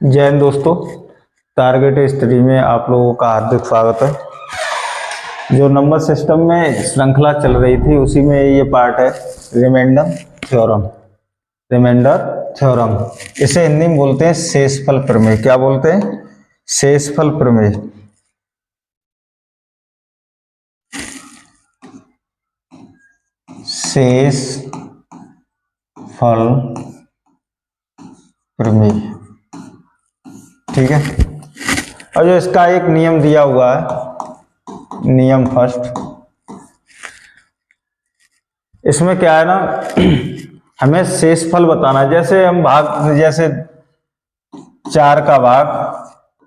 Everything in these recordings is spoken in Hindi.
जय हिंद दोस्तों, टारगेट स्टडी में आप लोगों का हार्दिक स्वागत है। जो नंबर सिस्टम में श्रृंखला चल रही थी उसी में ये पार्ट है रिमाइंडर थ्योरम। रिमाइंडर थ्योरम इसे हिंदी में बोलते हैं शेषफल प्रमेय। क्या बोलते हैं? शेषफल प्रमेय। शेषफल प्रमेय, ठीक है। और जो इसका एक नियम दिया हुआ है, नियम फर्स्ट, इसमें क्या है ना, हमें शेषफल बताना है। जैसे हम भाग, जैसे 4 का भाग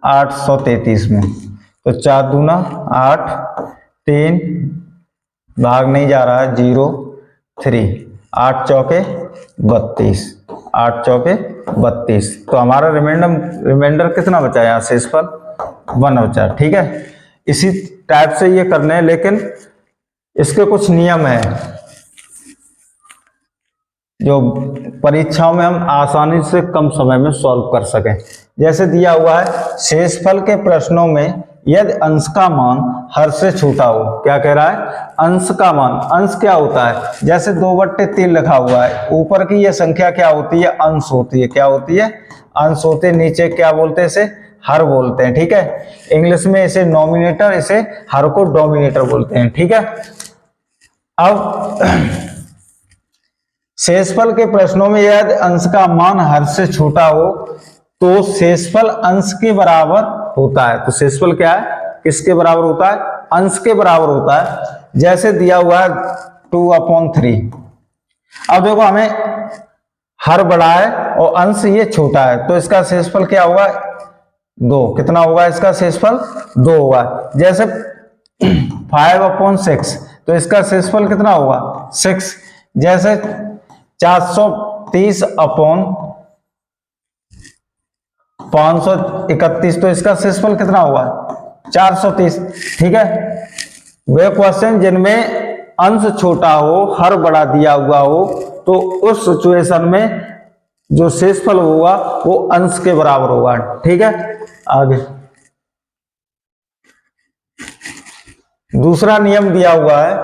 833 में, तो 4 दूना 8, 3 भाग नहीं जा रहा है 0, 3, 8 चौके 32, 8 चौके 32। तो हमारा रिमाइंडर कितना बचा यहाँ? शेषफल 1 बचा, ठीक है। इसी टाइप से ये करने हैं, लेकिन इसके कुछ नियम है जो परीक्षाओं में हम आसानी से कम समय में सॉल्व कर सकें। जैसे दिया हुआ है शेषफल के प्रश्नों में यदि अंश का मान हर से छोटा हो। क्या कह रहा है? अंश का मान। अंश क्या होता है? जैसे 2/3 लिखा हुआ है, ऊपर की ये संख्या क्या होती है? अंश होती है। क्या होती है? अंश होते। नीचे क्या बोलते हैं? इसे हर बोलते हैं, ठीक है। इंग्लिश में इसे नॉमिनेटर, इसे हर को डोमिनेटर बोलते हैं, ठीक है। अब शेषफल के प्रश्नों में यदि अंश का मान हर से छोटा हो तो शेषफल अंश के बराबर होता है। तो शेषफल क्या है? किसके बराबर होता है? अंश के बराबर होता है। जैसे दिया हुआ है 2/3। अब देखो, हमें हर बड़ा है और अंश ये छोटा है, तो इसका शेषफल क्या होगा? 2। कितना होगा इसका शेषफल? 2 होगा। जैसे 5/6, तो इसका शेषफल कितना होगा? 6। जैसे 430/531, तो इसका शेषफल कितना होगा? 430, ठीक है। वे क्वेश्चन जिनमें अंश छोटा हो, हर बड़ा दिया हुआ हो, तो उस सिचुएशन में जो शेषफल होगा वो अंश के बराबर होगा, ठीक है। आगे दूसरा नियम दिया हुआ है,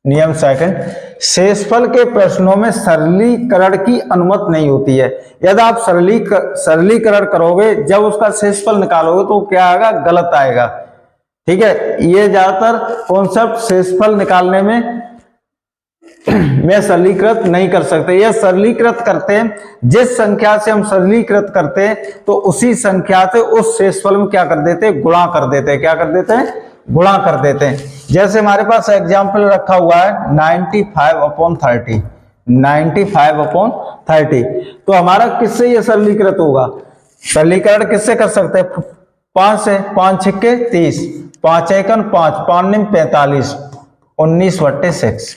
नियम सेकंड, शेषफल के प्रश्नों में सरलीकरण की अनुमति नहीं होती है। यदि आप सरलीकरण करोगे, जब उसका शेषफल निकालोगे तो क्या आएगा? गलत आएगा, ठीक है। ये ज्यादातर कॉन्सेप्ट शेषफल निकालने में मैं सरलीकृत नहीं कर सकते। यह सरलीकृत करते हैं, जिस संख्या से हम सरलीकृत करते हैं तो उसी संख्या से उस शेषफल में क्या कर देते हैं? गुणा कर देते हैं। क्या कर देते हैं? गुणा कर देते हैं। जैसे हमारे पास एग्जाम्पल रखा हुआ है 95/30, 95/30, तो हमारा किससे ये सरलीकृत होगा? सरलीकरण किससे कर सकते हैं? 5 से। 5 छिक्के 30, 5 एकन 5, 5 निम 45, 19/6,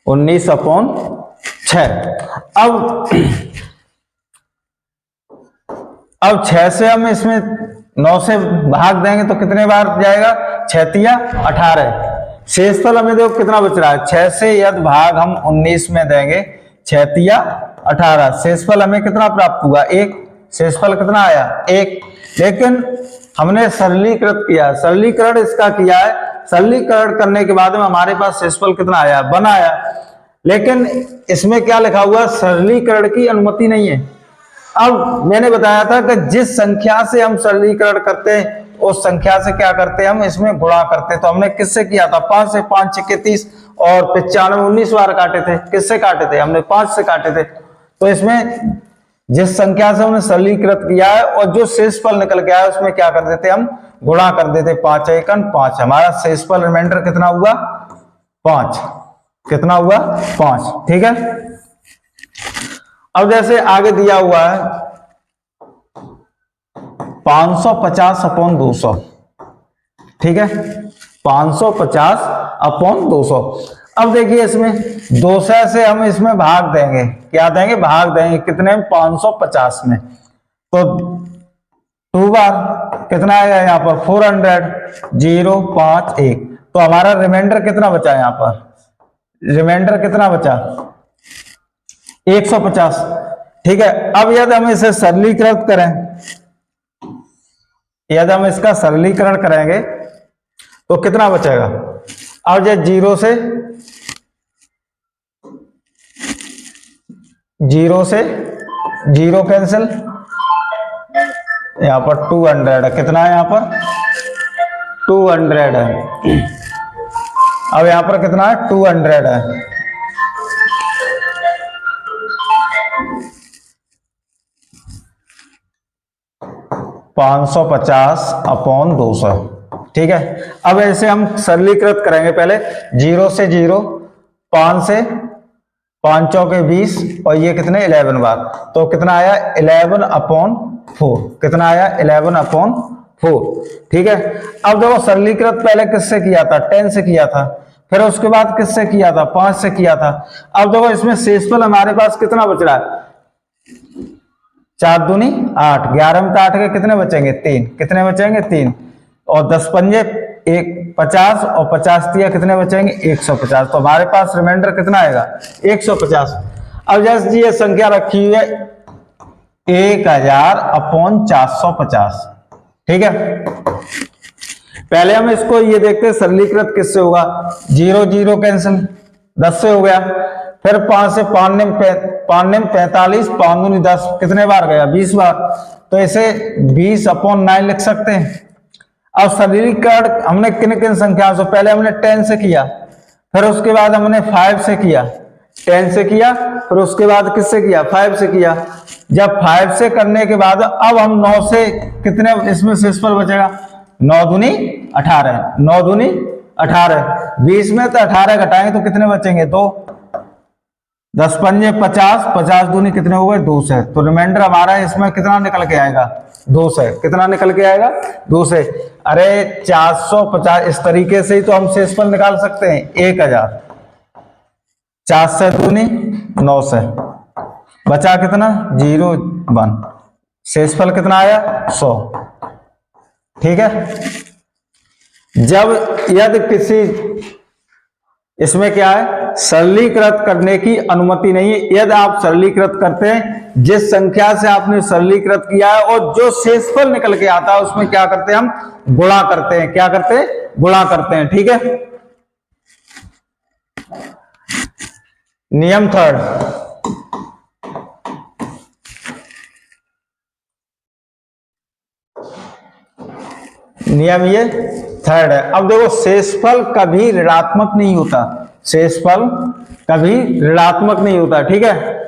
19/6। अब 6 से हम इसमें 9 से भाग देंगे तो कितने बार जाएगा? 6 × 18। शेषफल हमें देखो कितना बच रहा है? 6 से यदि भाग हम 19 में देंगे, 6 × 18, शेषफल हमें कितना प्राप्त हुआ? 1। शेषफल कितना आया? 1। लेकिन हमने सरलीकृत किया। सरलीकरण इसका किया है, सरलीकरण करने के बाद में हमारे पास शेषफल कितना आया? 1 आया। लेकिन इसमें क्या लिखा हुआ? सरलीकरण की अनुमति नहीं है। अब मैंने बताया था कि जिस संख्या से हम सरलीकरण करते हैं उस संख्या से क्या करते हैं? हम इसमें गुणा करते हैं। तो हमने किससे किया था? 5 से। 5 छिक्के 30 और 95, 19 बार काटे थे। किससे काटे थे? हमने 5 से काटे थे। तो इसमें जिस संख्या से हमने सरलीकृत किया है और जो शेषफल निकल के आया उसमें क्या कर देते? हम गुणा कर देते। 5 एकन 5, हमारा शेषफल रिमाइंडर कितना हुआ? 5। कितना हुआ? 5, ठीक है। अब जैसे आगे दिया हुआ है 550/200, ठीक है। 550/200। अब देखिए इसमें 200 से हम इसमें भाग देंगे। क्या देंगे? भाग देंगे। कितने में? 550 में। तो 2 बार कितना आएगा यहाँ पर? 400, 0, 5, 1। तो हमारा रिमाइंडर कितना बचा? यहाँ पर रिमाइंडर कितना बचा? 150। ठीक है। अब यदि हम इसे सरलीकृत करें, यदि हम इसका सरलीकरण करेंगे तो कितना बचेगा। अब जब जीरो से जीरो कैंसिल, यहां पर 200 है, कितना है यहां पर 200 है। अब यहां पर कितना है 200 है। 550/200, ठीक है। अब ऐसे हम सरलीकृत करेंगे, पहले जीरो से जीरो, 5 से 5 चौके 20 और ये कितने 11 बार, तो कितना आया 11/4, कितना आया 11/4, ठीक है। अब देखो सरलीकृत पहले किससे किया था 10 से किया था, फिर उसके बाद किससे किया था 5 से किया था। अब देखो इसमें शेषफल हमारे पास कितना बच रहा है 4 दूनी 8, 11 में 8 के कितने बचेंगे 3, कितने बचेंगे 3, और 10 पंजे 50 और 50 दिया कितने बचेंगे 150, तो हमारे पास रिमाइंडर कितना आएगा 150। अब जैसे ये संख्या रखी हुई है 1000/450, ठीक है। पहले हम इसको ये देखते हैं सरलीकृत किससे होगा, 0 0 कैंसिल, 10 से हो गया, फिर 5 से 5 ने 45, 5 दूनी 10, कितने बार गया 20 बार, तो इसे 20/9 लिख सकते हैं। अब सरलीकरण हमने किन किन संख्याओं से, पहले हमने 10 से किया, फिर उसके बाद हमने 5 से किया, 10 से किया, फिर उसके बाद किससे किया 5 से किया। जब 5 से करने के बाद अब हम 9 से कितने इसमें शेषफल बचेगा 9 दूनी 18, 9 दूनी 18, 20 में तो 18 घटाएंगे तो कितने बचेंगे 2, 10 पंजे 50, 50 दूनी कितने हो गए 2 से, तो रिमाइंडर हमारा इसमें कितना निकल के आएगा 2 से, कितना निकल के आएगा 2 से। अरे 450, इस तरीके से ही तो हम शेषफल निकाल सकते हैं 1000, 4 से दूनी 9 से, बचा कितना 0 1, शेषफल कितना आया 100, ठीक है। जब यदि किसी इसमें क्या है सरलीकृत करने की अनुमति नहीं है, यदि आप सरलीकृत करते हैं जिस संख्या से आपने सरलीकृत किया है और जो शेषफल निकल के आता है उसमें क्या करते हैं हम गुणा करते हैं, क्या करते हैं गुणा करते हैं, ठीक है। नियम थर्ड, नियम ये थर्ड है। अब देखो शेषफल कभी ऋणात्मक नहीं होता, शेषफल कभी ऋणात्मक नहीं होता, ठीक है।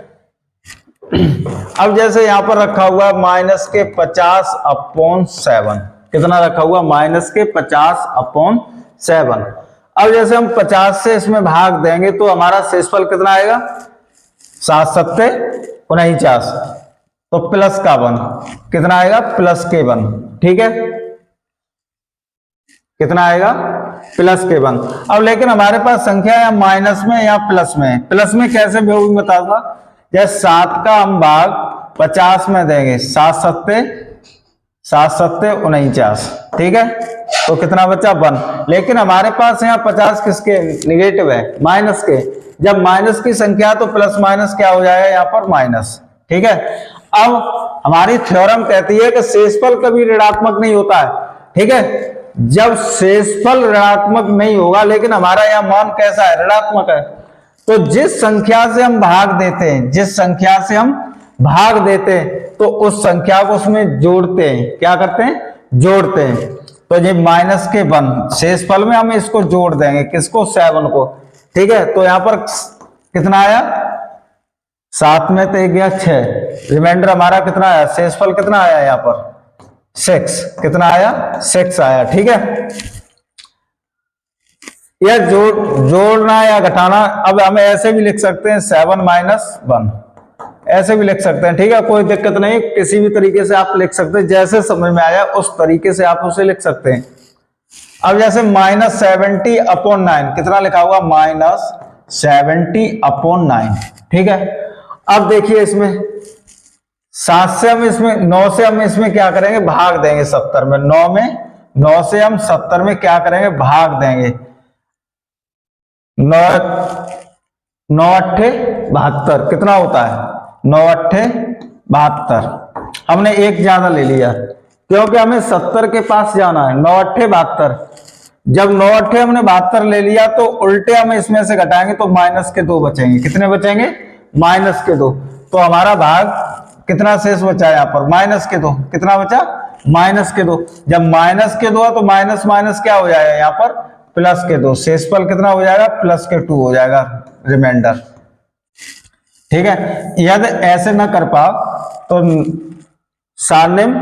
अब जैसे यहां पर रखा हुआ -50/7, कितना रखा हुआ -50/7। अब जैसे हम 50 से इसमें भाग देंगे तो हमारा शेषफल कितना आएगा 7 7 49, तो प्लस का 1 कितना आएगा प्लस के 1, ठीक है, कितना आएगा प्लस के 1। अब लेकिन हमारे पास संख्या या माइनस में या प्लस में, प्लस में कैसे भी होगी बताऊंगा। जैसे 7 का हम भाग 50 में देंगे, 7 7 49, ठीक है, तो कितना बचा 1। लेकिन हमारे पास यहाँ 50 किसके निगेटिव है माइनस के, जब माइनस की संख्या तो प्लस माइनस क्या हो जाएगा यहाँ पर माइनस, ठीक है। अब हमारी थ्योरम कहती है कि शेषफल कभी ऋणात्मक नहीं होता है, ठीक है। जब शेषफल ऋणात्मक नहीं होगा लेकिन हमारा यहाँ मान कैसा है ऋणात्मक है, तो जिस संख्या से हम भाग देते हैं, जिस संख्या से हम भाग देते हैं तो उस संख्या को उसमें जोड़ते हैं, क्या करते हैं जोड़ते हैं। तो ये माइनस के 1 शेषफल में हम इसको जोड़ देंगे, किसको 7 को, ठीक है। तो यहां पर कितना आया 7 में तो 1 गया 6, रिमाइंडर हमारा कितना आया शेषफल कितना आया यहाँ पर 6, कितना आया 6 आया, ठीक है। यह जोड़ना या घटाना, अब हमें ऐसे भी लिख सकते हैं 7 - 1, ऐसे भी लिख सकते हैं, ठीक है, कोई दिक्कत नहीं, किसी भी तरीके से आप लिख सकते हैं, जैसे समझ में आया उस तरीके से आप उसे लिख सकते हैं। अब जैसे -70/9 कितना लिखा हुआ -70/9, ठीक है। अब देखिए इसमें 7 से हम इसमें 9 से हम इसमें क्या करेंगे भाग देंगे 70 में, 9 से हम 70 में क्या करेंगे भाग देंगे, 9 8 72 कितना होता है 9 8 72। हमने एक ज्यादा ले लिया क्योंकि हमें 70 के पास जाना है। 9 अट्ठे 72। जब 9 अट्ठे हमने 72 ले लिया तो उल्टे हम इसमें से घटाएंगे तो माइनस के 2 बचेंगे। कितने बचेंगे? माइनस के 2। तो हमारा भाग कितना शेष बचा यहाँ पर? माइनस के 2। कितना बचा? माइनस के 2। जब माइनस के 2 तो माइनस माइनस क्या हो जाएगा यहाँ पर? प्लस के 2। शेषफल कितना हो जाएगा? प्लस के 2 हो जाएगा रिमाइंडर। ठीक है, यदि ऐसे ना कर पाओ तो सारनेम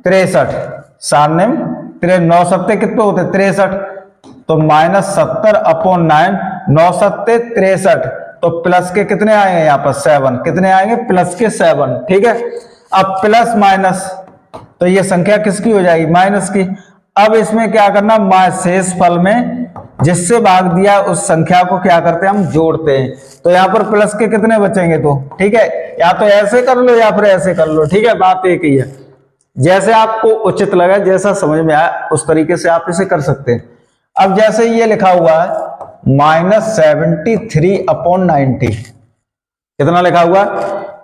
63, सारनेम 9 सत्ते कितने होते? 63। तो -70/9, 9 सत्ते 63। तो प्लस के कितने आएंगे यहाँ पर? 7। कितने आएंगे? प्लस के 7। ठीक है, अब प्लस माइनस तो ये संख्या किसकी हो जाएगी? माइनस की। अब इसमें क्या करना? शेष फल में जिससे भाग दिया उस संख्या को क्या करते हैं? हम जोड़ते हैं। तो यहाँ पर प्लस के कितने बचेंगे? तो ठीक है, या तो ऐसे कर लो या फिर ऐसे कर लो। ठीक है, बात एक ही है, जैसे आपको उचित लगा, जैसा समझ में आया उस तरीके से आप इसे कर सकते हैं। अब जैसे ये लिखा हुआ है -73/90, कितना लिखा हुआ?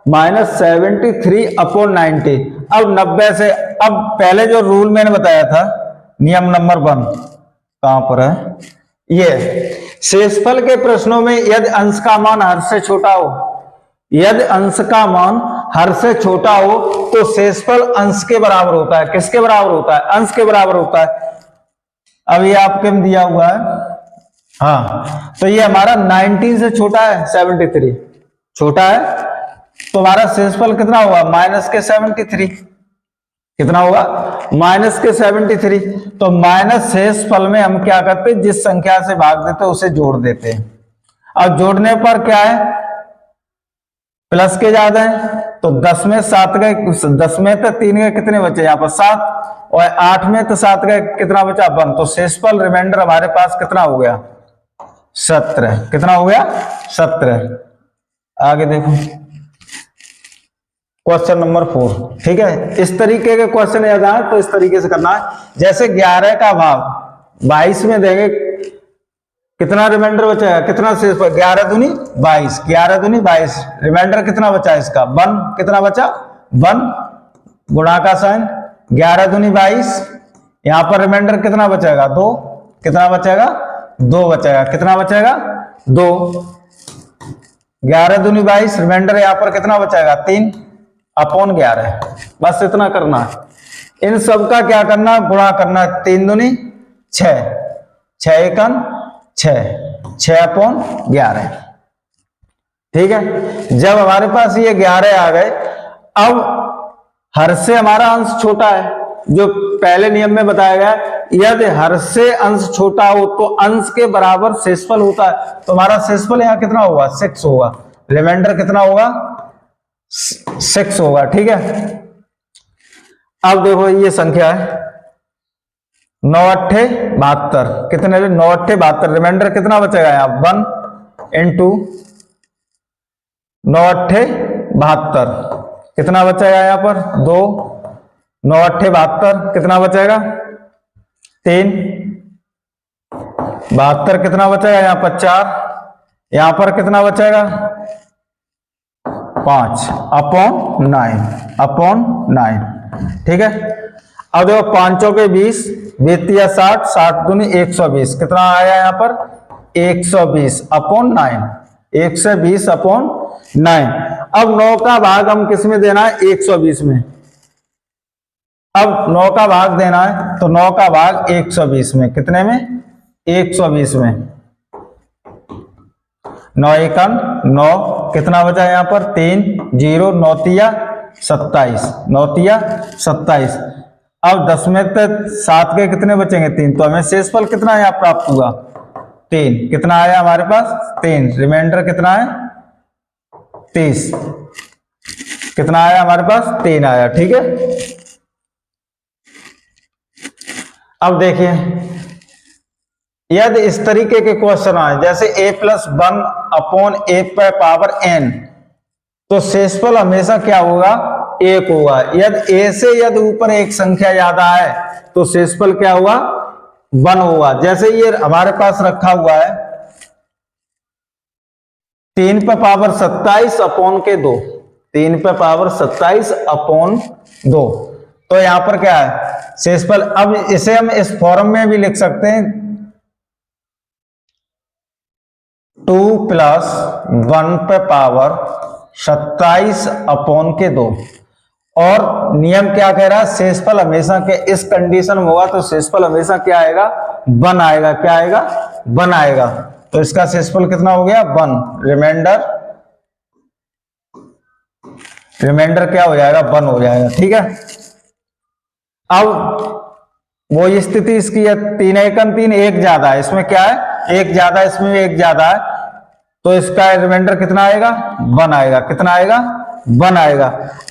-73/90। अब 90 से, अब पहले जो रूल मैंने बताया था, नियम नंबर 1 कहां पर है? ये शेषफल के प्रश्नों में यदि अंश का मान हर से छोटा हो, यदि अंश का मान हर से छोटा हो तो शेषफल अंश के बराबर होता है। किसके बराबर होता है? अंश के बराबर होता है। अब ये आपके में दिया हुआ है, हाँ, तो ये हमारा 19 से छोटा है, 73 छोटा है, तो हमारा शेषफल कितना होगा? माइनस के 73। कितना होगा? माइनस के 73। तो माइनस शेषफल में हम क्या करते हैं? जिस संख्या से भाग देते हैं उसे जोड़ देते हैं। अब जोड़ने पर क्या है? प्लस के ज्यादा है, तो 10 में 7 गए, 10 में तो 3 गए, कितने बचे यहाँ पर? 7। और 8 में तो 7 गए, कितना बचा? 1। तो शेषफल रिमाइंडर हमारे पास कितना हो गया? 17। कितना हो गया? 17। आगे देखो क्वेश्चन नंबर 4। ठीक है, इस तरीके के क्वेश्चन याद आए तो इस तरीके से करना है। जैसे 11 का भाग 22 में देंगे, कितना रिमाइंडर बचेगा? कितना शेष? 11 दूनी 22, 11 दूनी 22। रिमाइंडर कितना बचा इसका? 1। कितना बचा? 1। गुणा का साइन, 11 दूनी 22। यहां पर रिमाइंडर कितना बचेगा? 2। कितना बचेगा? 2 बचेगा। कितना बचेगा? 2। 11 दूनी 22, रिमाइंडर यहां पर कितना बचेगा? 3/11। बस इतना करना है। इन सब का क्या करना? गुणा करना है। 3 दूनी 6, 6 एकम 6, 6/11। ठीक है, जब हमारे पास ये 11 आ गए, अब हर से हमारा अंश छोटा है, जो पहले नियम में बताया गया, यदि हर से अंश छोटा हो तो अंश के बराबर शेषफल होता है। तो हमारा शेषफल यहाँ कितना होगा? 6 होगा। रिमाइंडर कितना होगा? 6 होगा। ठीक है, अब देखो ये संख्या है 9 अट्ठे 72। कितने? 9 अट्ठे 72। रिमाइंडर कितना बचेगा यहाँ? 1 इंटू 9 अट्ठे 72। कितना बचेगा यहाँ पर? 2। 9 अट्ठे 72। कितना बचेगा? 3। 72 कितना बचेगा यहाँ पर? 4। यहाँ पर कितना बचेगा? 5/9। ठीक है, अब देखो 5 के 20, 20 60, 60 दूनी 120। कितना आया यहाँ पर? 120/9। 120/9। अब 9 का भाग हम किस में देना है? 120 में। अब 9 का भाग देना है तो 9 का भाग 120 में। कितने में? 120 में। 9 एकम 9। कितना बचा यहाँ पर? 3 0 9 तिया 27, 9 तिया 27। अब 10 में तो 7 के कितने बचेंगे? 3। तो हमें शेषफल कितना यहाँ प्राप्त हुआ? 3। कितना आया हमारे पास? 3। रिमाइंडर कितना है? 30। कितना आया हमारे पास? 3 आया। ठीक है, अब देखिए यदि इस तरीके के क्वेश्चन आए, जैसे a+1/a/n, तो शेषफल हमेशा क्या होगा? 1 होगा। यदि a से यदि ऊपर एक संख्या ज्यादा है तो शेषफल क्या होगा? 1 होगा। जैसे ये हमारे पास रखा हुआ है 3 पे पावर 27/2, 3 पे पावर 27 अपॉन 2। तो यहां पर क्या है शेषफल। अब इसे हम इस फॉर्म में भी लिख सकते हैं 2 प्लस 1 पे पावर 27 अपॉन के 2। और नियम क्या कह रहा है, शेषफल हमेशा के इस कंडीशन में होगा तो शेषफल हमेशा क्या आएगा, 1 आएगा। क्या आएगा, 1 आएगा। तो इसका शेषफल कितना हो गया, 1। रिमाइंडर क्या हो जाएगा, 1 हो जाएगा। ठीक है। अब वो स्थिति इसकी है 3 एकम 3, एक ज्यादा है, इसमें क्या है, एक ज्यादा, इसमें भी एक ज्यादा है। तो इसका रिमाइंडर कितना आएगा, 1 आएगा। कितना आएगा, 1 आएगा।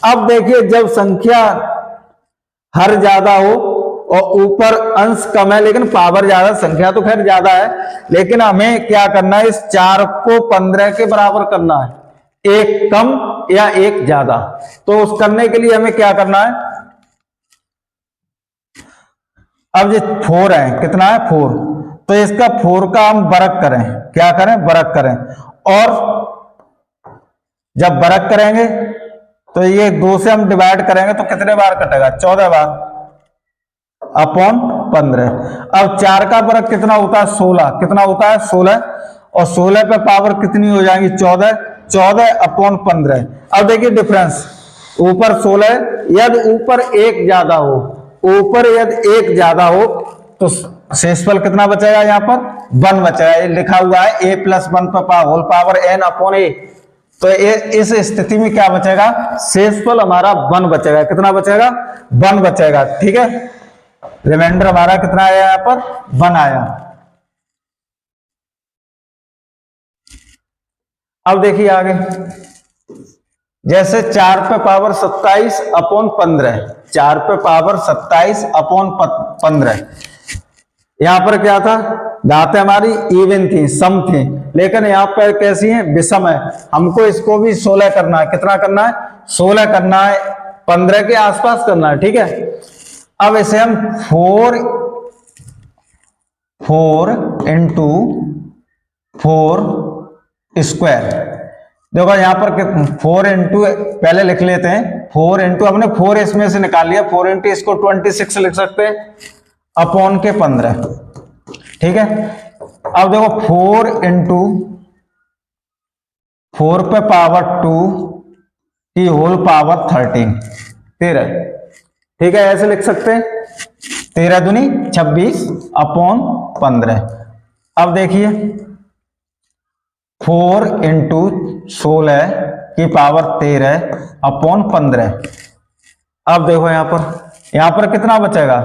अब देखिए जब संख्या हर ज्यादा हो और ऊपर अंश कम है लेकिन पावर ज्यादा, संख्या तो खैर ज्यादा है, लेकिन हमें क्या करना है, इस 4 को 15 के बराबर करना है, एक कम या एक ज्यादा। तो उस करने के लिए हमें क्या करना है, अब ये 4 है, कितना है 4, तो इसका 4 का हम वर्ग करें। क्या करें, वर्ग करें। और जब वर्ग करेंगे तो ये 2 से हम डिवाइड करेंगे तो कितने बार कटेगा, 14 बार अपॉन 15। अब 4 का वर्ग कितना होता है, 16। कितना होता है, 16। और 16 पे पावर कितनी हो जाएंगी, 14। 14 अपॉन 15। अब देखिए डिफरेंस, ऊपर 16, यदि ऊपर एक ज्यादा हो, ऊपर यदि एक ज्यादा हो तो शेषफल कितना बचेगा, यहाँ पर 1 बचेगा। ये लिखा हुआ है a प्लस 1 पर whole power n upon a। तो इस स्थिति में क्या बचेगा, शेषफल हमारा 1 बचेगा। कितना बचेगा, 1 बचेगा। ठीक है। रिमाइंडर हमारा कितना आया, यहाँ पर 1 आया। अब देखिए आगे, जैसे 4 पे पावर 27 अपॉन 15, 4 पे पावर 27 अपॉन 15, यहां पर क्या था, घातें हमारी इवन थी, सम थी, लेकिन यहां पर कैसी है, विषम है। हमको इसको भी 16 करना है। कितना करना है, 16 करना है, 15 के आसपास करना है। ठीक है। अब इसे हम 4 इंटू 4 स्क्वायर, देखो यहां पर 4 इंटू, पहले लिख लेते हैं 4 इंटू, हमने 4 इसमें से निकाल लिया, 4 इंटू इसको 26 लिख सकते हैं अपॉन के 15। ठीक है। अब देखो 4 इंटू 4 पे पावर 2 की होल पावर 13। ठीक है, ऐसे लिख सकते हैं 13 दूनी 26 अपॉन 15। अब देखिए 4 इंटू 16 की पावर 13 अपॉन 15। अब देखो यहां पर कितना बचेगा,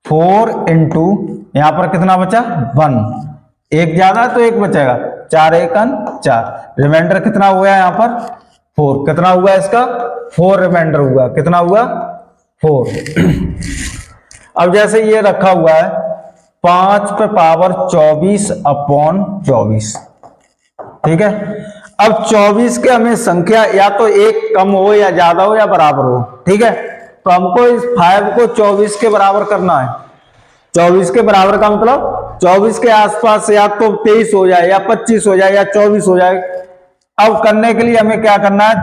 4 इंटू, यहां पर कितना बचा, 1, एक ज्यादा तो एक बचेगा, 4 1 4। रिमाइंडर कितना हुआ यहां पर 4। कितना हुआ इसका, 4 रिमाइंडर हुआ। कितना हुआ, 4। अब जैसे ये रखा हुआ है 5 पे पावर 24 अपॉन 24। ठीक है। अब 24 के हमें संख्या या तो एक कम हो या ज्यादा हो या बराबर हो। ठीक है। तो हमको इस 5 को 24 के बराबर करना है। 24 के बराबर का मतलब 24 के आसपास या तो 23 हो जाए या 25 हो जाए या 24 हो जाए। अब करने के लिए हमें क्या करना है,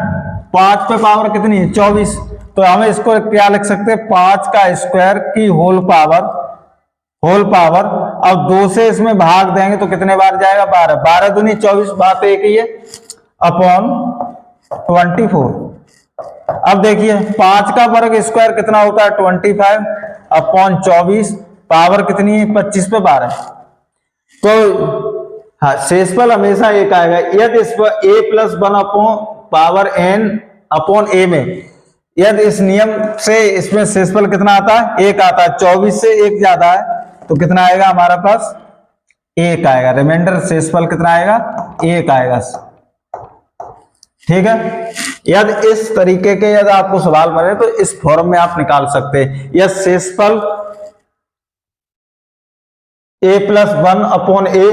5 पे पावर कितनी है, 24। तो हमें इसको क्या लिख सकते हैं, 5 का स्क्वायर की होल पावर। अब 2 से इसमें भाग देंगे तो कितने बार जाएगा, 12। 12 दूनी 24, बात एक ही है, अपॉन 24। अब देखिए 5 का वर्ग स्क्वायर कितना होता है, 25 अपॉन 24, पावर कितनी है 25 पे 12। तो हाँ, शेषफल हमेशा एक आएगा यदि इस पर a plus 1 upon power n upon a में, यदि इस नियम से इसमें शेषफल कितना आता है, एक आता है। 24 से एक ज्यादा है तो कितना आएगा हमारे पास, 1 आएगा। रिमाइंडर शेषफल कितना आएगा, 1 आएगा। ठीक है। यदि इस तरीके के यदि आपको सवाल बने तो इस फॉर्म में आप निकाल सकते हैं। यह शेषफल a प्लस 1 अपॉन a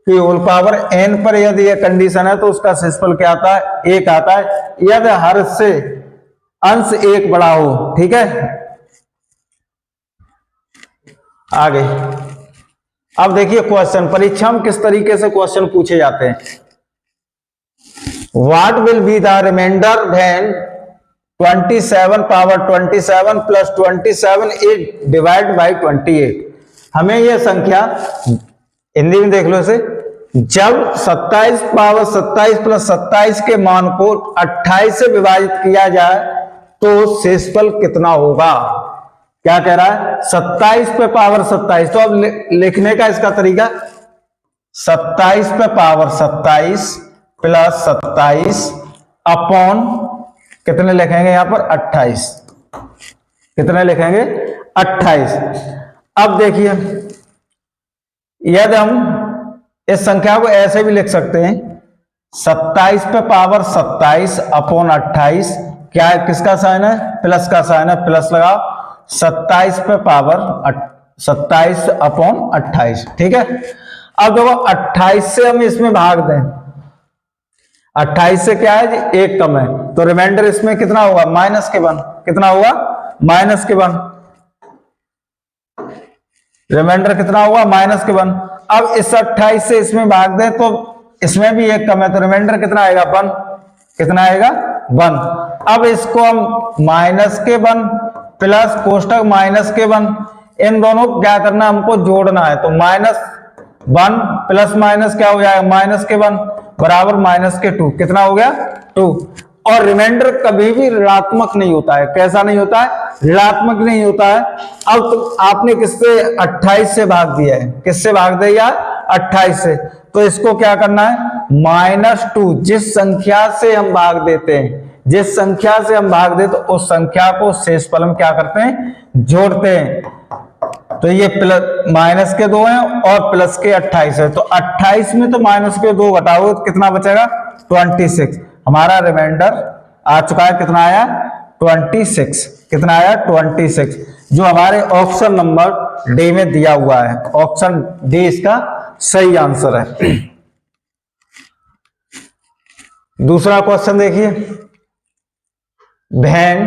की होल पावर n पर यदि यह कंडीशन है तो उसका शेषफल क्या आता है, 1 आता है, यदि हर से अंश 1 बड़ा हो। ठीक है। आगे अब देखिए क्वेश्चन, परीक्षा में किस तरीके से क्वेश्चन पूछे जाते हैं। What will be the remainder when 27 power 27 plus 27 is divide by 28। हमें यह संख्या हिंदी में देख लो इसे, जब 27 पावर 27 प्लस 27 के मान को 28 से विभाजित किया जाए तो शेषफल कितना होगा। क्या कह रहा है, 27 पे पावर 27, तो अब लिखने का इसका तरीका 27 पे पावर 27 प्लस 27 अपॉन कितने लिखेंगे यहां पर 28, कितने लिखेंगे 28। अब देखिए यदि हम इस संख्या को ऐसे भी लिख सकते हैं 27 पे पावर 27 अपॉन 28, क्या है, किसका साइन है, प्लस का साइन है, प्लस लगाओ 27 पे पावर 27 अपॉन 28, ठीक है। अब देखो 28 से हम इसमें भाग दें, 28 से क्या है जी, एक कम है, तो रिमाइंडर इसमें कितना होगा, माइनस के 1, कितना होगा, माइनस के 1, रिमाइंडर कितना होगा, माइनस के 1। अब इस 28 से इसमें भाग दें तो इसमें भी एक कम है, तो रिमाइंडर कितना आएगा, 1, कितना आएगा, 1। अब इसको हम माइनस के 1 प्लस कोष्टक माइनस के 1, इन दोनों को क्या करना है, हमको जोड़ना है, तो -1 प्लस माइनस क्या हो जाएगा, माइनस के 1 बराबर माइनस के 2, कितना हो गया, 2। और रिमाइंडर कभी भी ऋणात्मक नहीं होता है, कैसा नहीं होता है, ऋणात्मक नहीं होता है। अब तो आपने किससे 28 से भाग दिया है, किससे भाग दिया, 28 से, तो इसको क्या करना है, -2, जिस संख्या से हम भाग देते हैं, जिस संख्या से हम भाग देते तो उस संख्या को शेषफल में क्या करते हैं, जोड़ते हैं। तो ये प्लस माइनस के 2 हैं और प्लस के 28 है, तो 28 में तो माइनस के 2 घटाओ तो कितना बचेगा, 26। हमारा रिमाइंडर आ चुका है, कितना आया, 26, कितना आया, 26, जो हमारे ऑप्शन नंबर डी में दिया हुआ है, ऑप्शन डी इसका सही आंसर है। दूसरा क्वेश्चन देखिए, वैन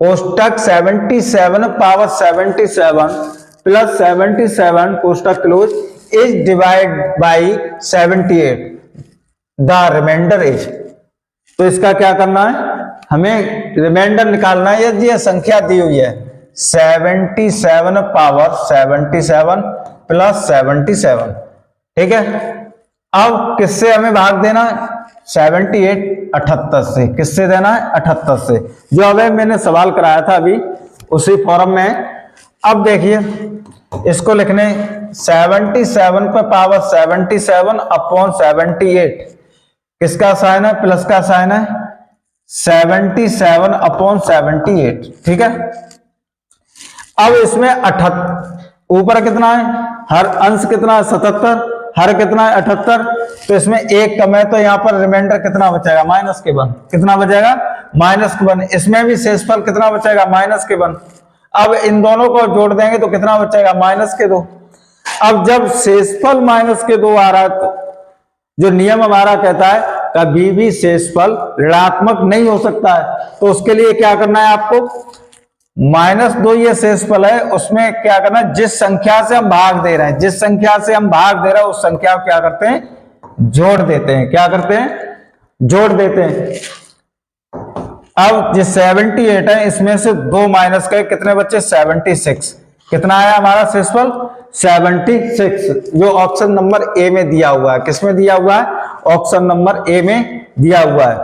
कोष्टक 77 पावर 77 प्लस 77 कोष्टक close is divide by 78, the remainder is. तो इसका क्या करना है, हमें रिमाइंडर निकालना है। यदि संख्या दी हुई है 77 पावर 77 प्लस 77, ठीक है। अब किससे हमें भाग देना है, 78 78 से, किससे देना है, 78 से, जो अभी मैंने सवाल कराया था अभी उसी फॉर्म में। अब देखिए इसको लिखने 77 पे पावर 77 अपॉन 78, किसका साइन है, प्लस का साइन है, 77 अपॉन 78, ठीक है। अब इसमें 78 ऊपर कितना है, हर अंश कितना है, 77, हर कितना है, 78, तो इसमें एक कम है, तो यहां पर रिमाइंडर कितना बचेगा, माइनस के 1, कितना बचेगा, माइनस के 1। इसमें भी शेषफल कितना बचेगा, माइनस के 1। अब इन दोनों को जोड़ देंगे तो कितना बचेगा, माइनस के 2। अब जब शेषफल माइनस के 2 आ रहा है तो जो नियम हमारा कहता है कभी भी शेषफल ऋणात्मक नहीं हो सकता है, तो उसके लिए क्या करना है आपको, -2 ये शेषफल है, उसमें क्या करना है, जिस संख्या से हम भाग दे रहे हैं, जिस संख्या से हम भाग दे रहे हैं उस संख्या को क्या करते हैं, जोड़ देते हैं, क्या करते हैं, जोड़ देते हैं। अब जिस 78 है इसमें से 2 माइनस के कितने बच्चे, 76, कितना आया हमारा शेषफल, 76, जो ऑप्शन नंबर ए में दिया हुआ है, किसमें दिया हुआ है, ऑप्शन नंबर ए में दिया हुआ है।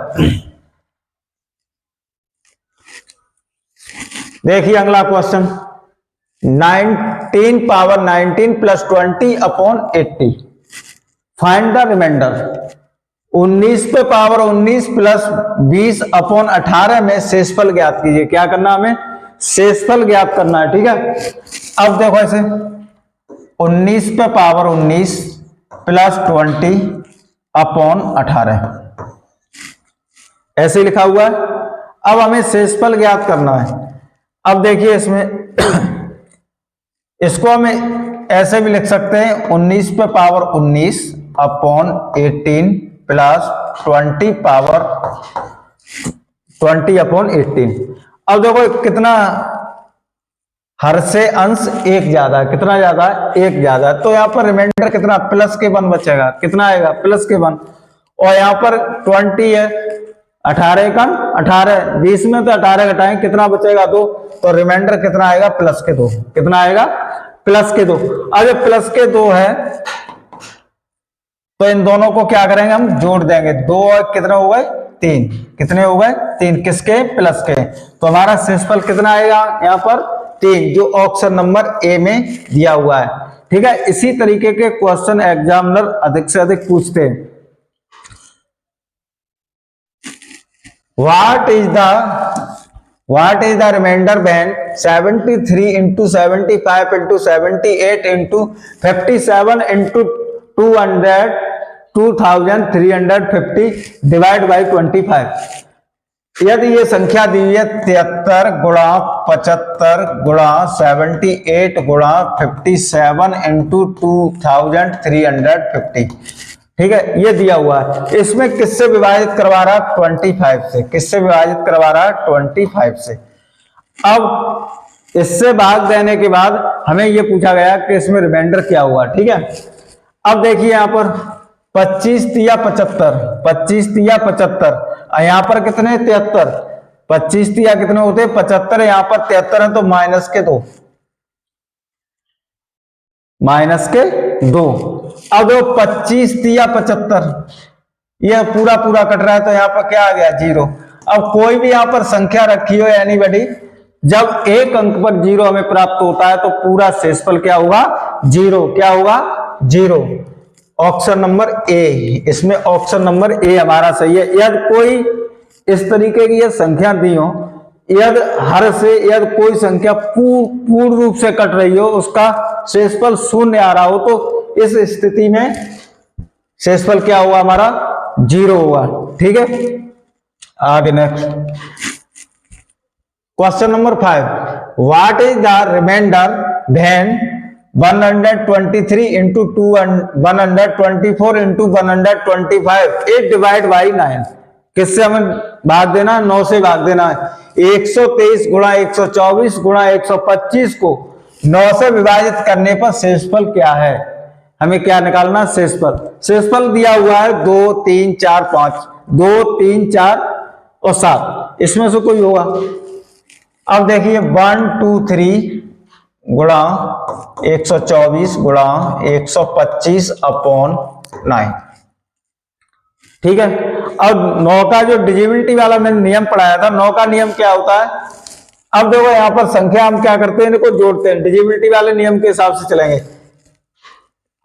देखिए अगला question, 19 power 19 plus 20 upon 80, find the remainder. 19 पे पावर 19 प्लस 20 अपॉन 18 में शेषफल ज्ञात कीजिए। क्या करना हमें, शेषफल ज्ञात करना है, ठीक है। अब देखो ऐसे 19 पे पावर 19 प्लस 20 अपॉन 18, ऐसे लिखा हुआ है। अब हमें शेषफल ज्ञात करना है। अब देखिए इसमें इसको हमें ऐसे भी लिख सकते हैं, 19 पे power 19 upon 18 plus 20 power 20 upon 18। अब देखो कितना, हर से अंश एक ज्यादा है, कितना ज्यादा है, एक ज्यादा है, तो यहां पर रिमाइंडर कितना, प्लस के 1 बचेगा, कितना आएगा, प्लस के 1। और यहाँ पर 20 है, 18 का 18, 20 में तो 18 घटाएं कितना बचेगा 2, तो रिमाइंडर कितना आएगा प्लस के 2, कितना आएगा प्लस के 2। अब ये प्लस के 2 है तो इन दोनों को क्या करेंगे हम जोड़ देंगे, 2 और कितने हो गए 3, कितने हो गए 3, किसके प्लस के, तो हमारा शेषफल कितना आएगा यहाँ पर 3, जो ऑप्शन नंबर ए में दिया हुआ है। ठीक है, इसी तरीके के क्वेश्चन एग्जामिनर अधिक से अधिक पूछते हैं। What is the remainder when 73 into 75 into 78 into 57 into 2350 divide by 25। यदि ये संख्या दी है 73 गुणा 75 गुणा 78 गुणा 57 इंटू 2350, ठीक है, ये दिया हुआ है। इसमें किससे विभाजित करवा रहा है 25 से, किससे विभाजित करवा रहा है 25 से। अब इससे भाग देने के बाद हमें ये पूछा गया कि इसमें रिमाइंडर क्या हुआ। ठीक है, अब देखिए यहाँ पर 25 तिया 75, 25 तिया 75, यहाँ पर कितने 73, 25 तिया कितने होते 75, यहाँ पर 73 है तो माइनस के 2, माइनस के 2। अब 25 तिया 75, यह पूरा पूरा कट रहा है तो यहाँ पर क्या आ गया 0। अब कोई भी यहाँ पर संख्या रखी हो एनीबॉडी, जब एक अंक पर 0 हमें प्राप्त होता है तो पूरा शेषफल क्या होगा 0, क्या होगा 0। ऑप्शन नंबर ए, इसमें ऑप्शन नंबर ए हमारा सही है। यदि कोई इस तरीके की यह संख्या दी हो, यदि हर से यदि कोई संख्या पूर्ण रूप से कट रही हो, उसका शेषफल 0 आ रहा हो, तो इस स्थिति में शेषफल क्या हुआ हमारा 0 हुआ। ठीक है, आगे next question number 5, what is the remainder when 123 into 124 into 125 8 divide by 9। किससे हमें भाग देना, 9 से भाग देना है। 123 गुणा 124 गुणा 125 को 9 से विभाजित करने पर शेषफल क्या है, हमें क्या निकालना शेषफल। शेषफल दिया हुआ है 2 3 4 5, 2 3 4 और 7, इसमें से कोई होगा। अब देखिए 1 2 3 गुणा 124 गुणा 125 अपॉन 9। ठीक है, अब 9 का जो डिविजिबिलिटी वाला मैंने नियम पढ़ाया था, 9 का नियम क्या होता है। अब देखो यहाँ पर संख्या हम क्या करते हैं, इनको जोड़ते हैं, डिविजिबिलिटी वाले नियम के हिसाब से चलेंगे।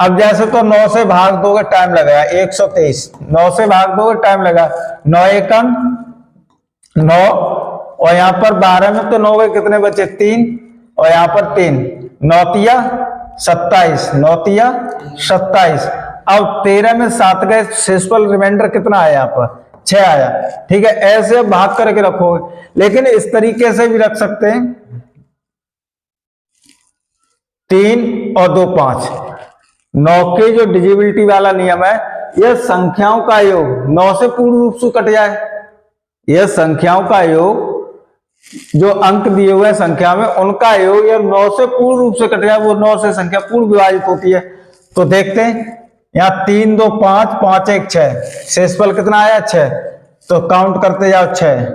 अब जैसे तो 9 से भाग दोगे टाइम लगेगा 123, 9 से भाग दोगे टाइम लगा 9 एकम 9, और यहाँ पर 12 में तो 9 के कितने बचे 3, और यहाँ पर 3, 9 तिया 27, 9 तिया 27। अब 13 में 7 गए, शेषफल रिमाइंडर कितना आया यहाँ पर 6 आया। ठीक है, ऐसे भाग करके रखोगे, लेकिन इस तरीके से भी रख सकते हैं 3 और 2 5। 9 के जो डिविजिबिलिटी वाला नियम है, यह संख्याओं का योग 9 से पूर्ण रूप से कट जाए, यह संख्याओं का योग जो अंक दिए हुए संख्या में उनका योग या 9 से पूर्ण रूप से कट जाए, वो 9 से संख्या पूर्ण विभाजित होती है। तो देखते हैं यहाँ 3 2 5 5 1 6, शेषफल कितना आया 6, तो काउंट करते जाओ 6,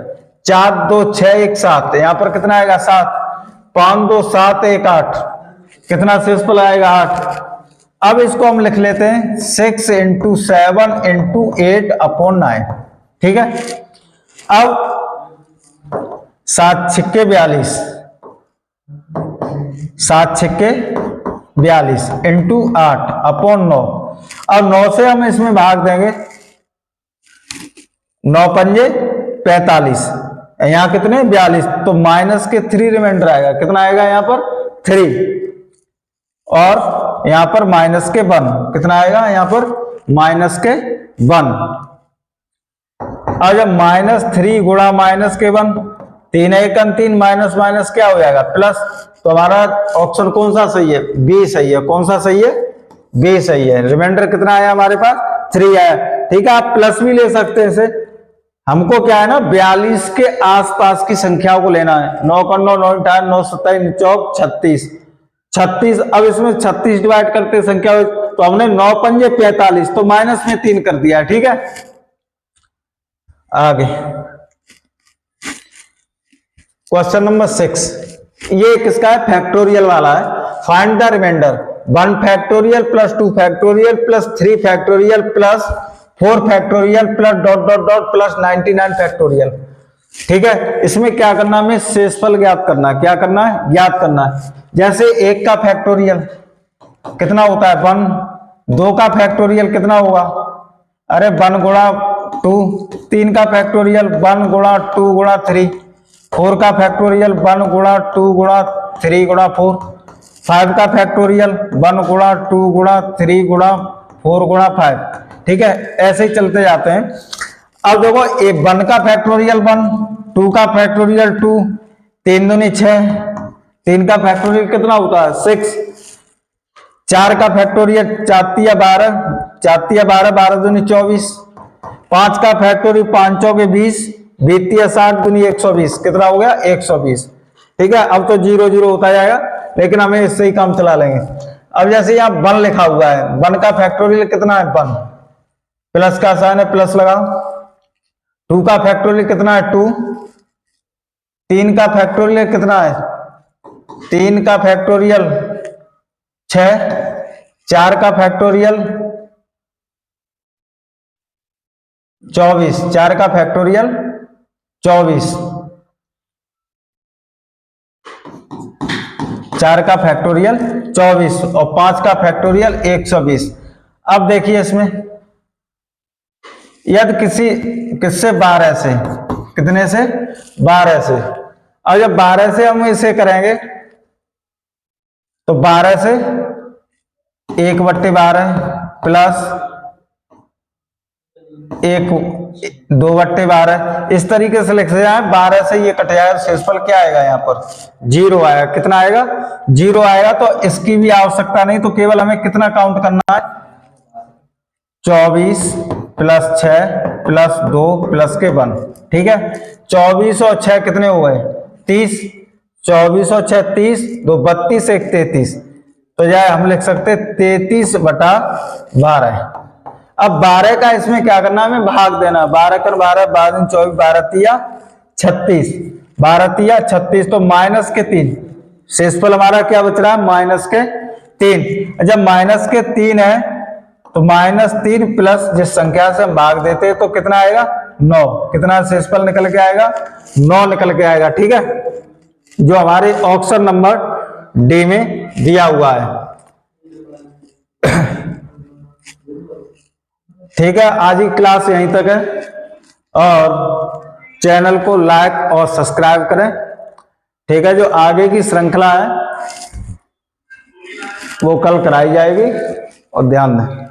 4 2 6 1 7, यहाँ पर कितना आएगा 7, 5 2 7 1 8, कितना शेषफल आएगा 8। अब इसको हम लिख लेते हैं 6 इंटू 7 इंटू 8 अपॉन 9। ठीक है, अब 7 छिक्के 42, 7 छिक्के 42 इंटू 8 अपॉन 9। अब 9 से हम इसमें भाग देंगे, 9 पंजे 45, यहाँ कितने 42, तो माइनस के 3 रिमाइंडर आएगा, कितना आएगा यहाँ पर 3, और यहाँ पर माइनस के 1, कितना आएगा यहाँ पर माइनस के 1। अब जब -3 गुणा माइनस के 1, 3 1 3 माइनस माइनस क्या हो जाएगा प्लस, तो हमारा ऑप्शन कौन सा सही है, बी सही है। कौन सा सही है, बी सही है। रिमाइंडर कितना आया हमारे पास 3 आया। ठीक है, आप प्लस भी ले सकते हैं इसे, हमको क्या है ना 42 के आसपास की संख्याओं को लेना है। 9 का 9 9 9 27 9 36, 36। अब इसमें 36 डिवाइड करते संख्या तो हमने 9 पंजे 45, तो माइनस में 3 कर दिया, ठीक है। आगे क्वेश्चन नंबर 6, ये किसका है, फैक्टोरियल वाला है। Find the remainder 1 factorial plus 2 factorial plus 3 factorial plus 4 factorial plus dot dot dot plus 99 factorial, ठीक है। इसमें क्या करना है, हमें शेषफल ज्ञात करना है। क्या करना है, ज्ञात करना है। जैसे 1 का फैक्टोरियल कितना होता है 1, 2 का फैक्टोरियल कितना होगा, अरे 1 गुणा 2, 3 का फैक्टोरियल 1 गुणा 2 गुणा 3, 4 का फैक्टोरियल 1 गुणा 2 गुणा 3 गुणा 4, 5 का फैक्टोरियल 1 गुणा 2 गुणा 3 गुणा 4 गुणा 5, ठीक है। ऐसे ही चलते जाते हैं। अब देखो 1 का फैक्टोरियल 1, 2 का फैक्टोरियल 2, 3 दूनी 6, 3 का फैक्टोरियल कितना होता है 6, 4 का फैक्टोरियल 4 तिया 12, 4 तिया 12, 12 दूनी 24, 5 का फैक्टोरियल 5 चौके 20, 20 तिया 60 दूनी 120, कितना हो गया 120, ठीक है। अब तो 0 0 होता जाएगा, लेकिन हमें इससे ही काम चला लेंगे। अब जैसे यहाँ 1 लिखा हुआ है, 1 का फैक्टोरियल कितना है 1, प्लस का साइन है प्लस लगाओ। 2 का फैक्टोरियल कितना है 2, 3 का फैक्टोरियल कितना है 3 का फैक्टोरियल 6, 4 का फैक्टोरियल 24, 4 का फैक्टोरियल 24, 4 का फैक्टोरियल 24 और 5 का फैक्टोरियल 120। अब देखिए इसमें यदि किससे 12 से, कितने से 12 से, और जब 12 से हम इसे करेंगे तो 12 से 1/12 प्लस 2/12, इस तरीके से लिख जाए। 12 से ये कट जाएगा, शेषफल क्या आएगा यहाँ पर 0 आएगा। कितना आएगा 0 आएगा। तो इसकी भी आवश्यकता नहीं, तो केवल हमें कितना काउंट करना है 24 प्लस 6 प्लस 2 प्लस के 1, ठीक है। 24 और 6 कितने हो गए 30, 24 और 6 30, 2 32, 1 33, तो जाए हम लिख सकते 33/12। अब 12 का इसमें क्या करना है, हमें भाग देना। 12 कर 12, 12 24, 12 तिया 36, 12 तिया 36, तो माइनस के 3, शेषफल हमारा क्या बच रहा है माइनस के 3। जब माइनस के 3 है तो -3 प्लस जिस संख्या से हम भाग देते हैं तो कितना आएगा 9, कितना शेषफल निकल के आएगा 9 निकल के आएगा, ठीक है, जो हमारे ऑप्शन नंबर डी में दिया हुआ है। ठीक है, आज की क्लास यहीं तक है और चैनल को लाइक और सब्सक्राइब करें। ठीक है, जो आगे की श्रृंखला है वो कल कराई जाएगी और ध्यान दें।